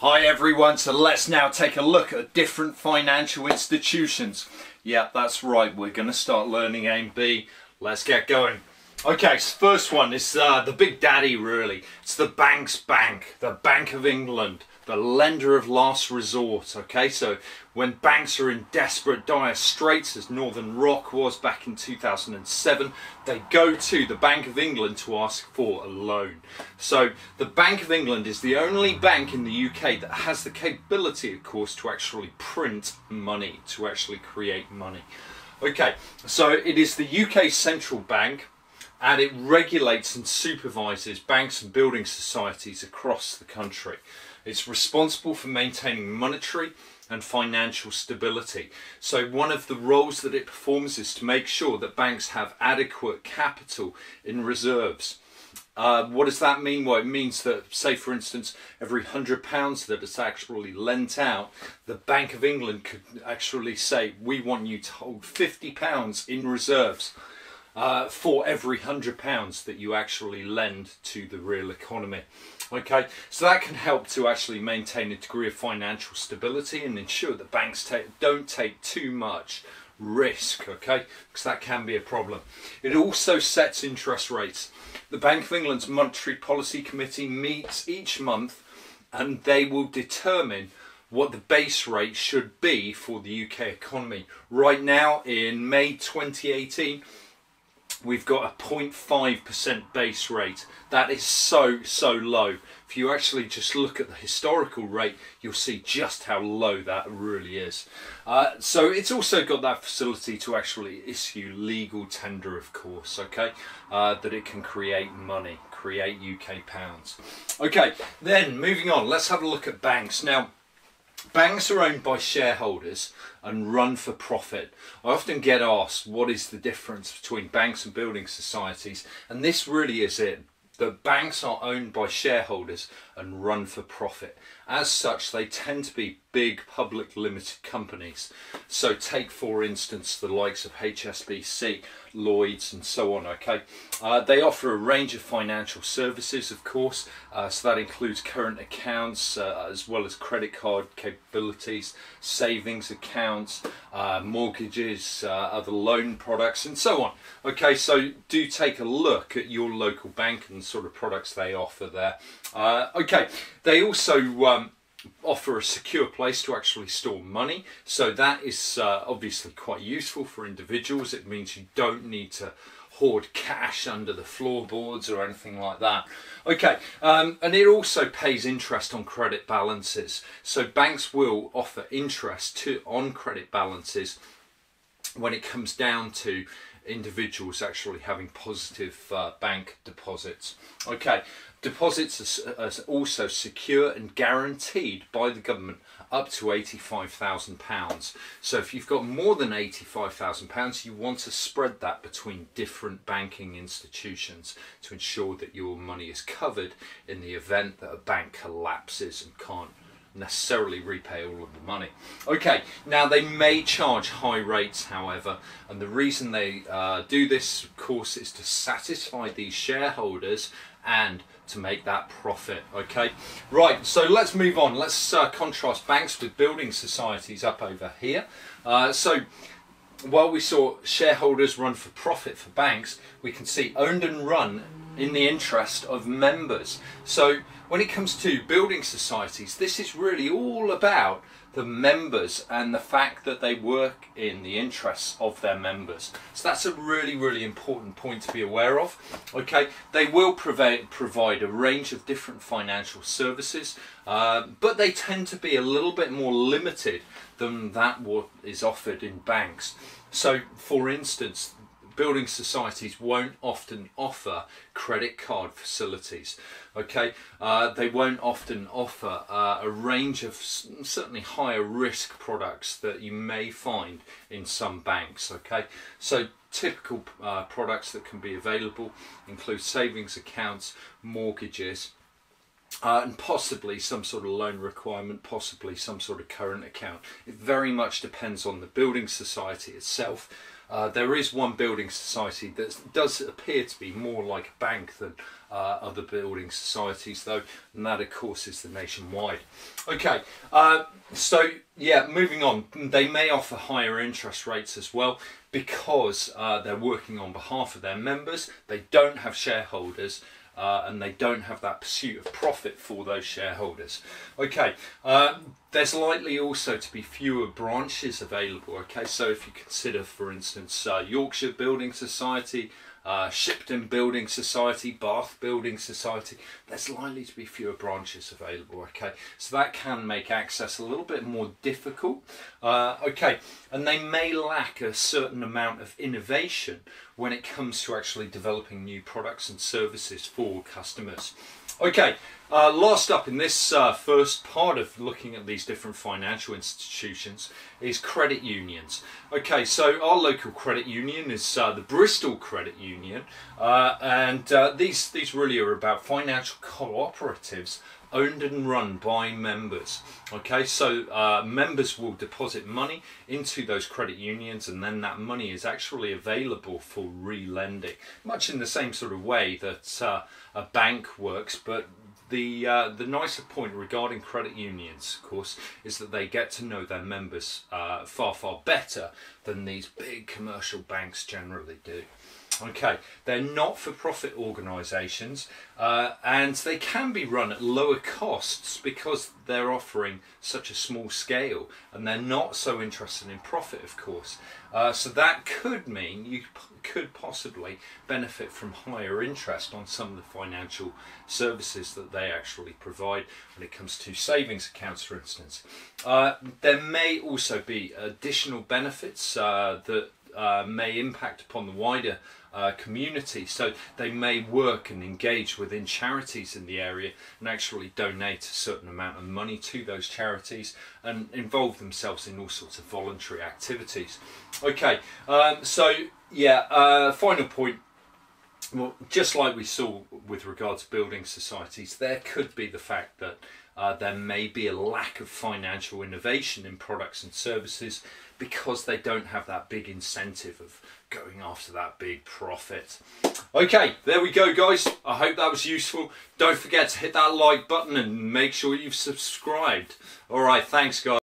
Hi everyone, so let's now take a look at different financial institutions. Yeah, that's right, we're going to start learning A and B. Let's get going. Okay, so first one is the big daddy really. It's the bank's bank, the Bank of England, the lender of last resort. Okay, so when banks are in desperate dire straits, as Northern Rock was back in 2007, they go to the Bank of England to ask for a loan. So the Bank of England is the only bank in the UK that has the capability, of course, to actually print money, to actually create money. Okay, so it is the UK central bank, and it regulates and supervises banks and building societies across the country. It's responsible for maintaining monetary and financial stability. So one of the roles that it performs is to make sure that banks have adequate capital in reserves. What does that mean? Well, it means that, say for instance, every £100 that it's actually lent out, the Bank of England could actually say, we want you to hold £50 in reserves for every £100 that you actually lend to the real economy. Okay, so that can help to actually maintain a degree of financial stability and ensure that banks don't take too much risk, okay, because that can be a problem. It also sets interest rates. The Bank of England's Monetary Policy Committee meets each month, and they will determine what the base rate should be for the UK economy. Right now, in May 2018, we've got a 0.5% base rate. That is so low. If you actually just look at the historical rate, you'll see just how low that really is. So it's also got that facility to actually issue legal tender, of course, okay, that it can create money, create UK pounds. Okay, then moving on, let's have a look at banks. Now, banks are owned by shareholders and run for profit. I often get asked what is the difference between banks and building societies, and this really is it. The banks are owned by shareholders and run for profit. As such, they tend to be big public limited companies. So take for instance the likes of HSBC, Lloyds and so on, okay. They offer a range of financial services, of course, so that includes current accounts as well as credit card capabilities, savings accounts, mortgages, other loan products and so on. Okay, so do take a look at your local bank and the sort of products they offer there. Okay, they also offer a secure place to actually store money, so that is obviously quite useful for individuals. It means you don't need to hoard cash under the floorboards or anything like that. Okay, and it also pays interest on credit balances, so banks will offer interest on credit balances when it comes down to individuals actually having positive bank deposits. Okay, deposits are also secure and guaranteed by the government up to £85,000. So if you've got more than £85,000, you want to spread that between different banking institutions to ensure that your money is covered in the event that a bank collapses and can't necessarily repay all of the money. Okay, now they may charge high rates, however, and the reason they do this, of course, is to satisfy these shareholders and to make that profit. Okay, right, so let's move on. Let's contrast banks with building societies up over here. So while we saw shareholders run for profit for banks, we can see owned and run in the interest of members. So when it comes to building societies, this is really all about the members and the fact that they work in the interests of their members. So that's a really important point to be aware of. Okay, they will provide a range of different financial services, but they tend to be a little bit more limited than what is offered in banks. So for instance, building societies won't often offer credit card facilities. Okay, they won't often offer a range of certainly higher risk products that you may find in some banks. Okay, so typical products that can be available include savings accounts, mortgages, and possibly some sort of loan requirement, possibly some sort of current account. It very much depends on the building society itself. there is one building society that does appear to be more like a bank than other building societies, though, and that of course is the Nationwide. Okay, so yeah, moving on, they may offer higher interest rates as well because they're working on behalf of their members. They don't have shareholders, and they don't have that pursuit of profit for those shareholders. Okay, there's likely also to be fewer branches available. Okay, so if you consider, for instance, Yorkshire Building Society, Shipton Building Society, Bath Building Society, there's likely to be fewer branches available. Okay, so that can make access a little bit more difficult. Okay, and they may lack a certain amount of innovation when it comes to actually developing new products and services for customers. Okay, last up in this first part of looking at these different financial institutions is credit unions. Okay, so our local credit union is the Bristol Credit Union, and these really are about financial cooperatives owned and run by members. Okay, so members will deposit money into those credit unions, and then that money is actually available for re-lending, much in the same sort of way that a bank works. But the nicer point regarding credit unions, of course, is that they get to know their members far better than these big commercial banks generally do. Okay, they're not-for-profit organisations, and they can be run at lower costs because they're offering such a small scale, and they're not so interested in profit, of course. So that could mean you could possibly benefit from higher interest on some of the financial services that they actually provide when it comes to savings accounts, for instance. There may also be additional benefits that may impact upon the wider community, so they may work and engage within charities in the area and actually donate a certain amount of money to those charities and involve themselves in all sorts of voluntary activities. Okay, so yeah, final point. Well, just like we saw with regard to building societies, there could be the fact that there may be a lack of financial innovation in products and services because they don't have that big incentive of going after that big profit. Okay, there we go, guys. I hope that was useful. Don't forget to hit that like button and make sure you've subscribed. All right, thanks, guys.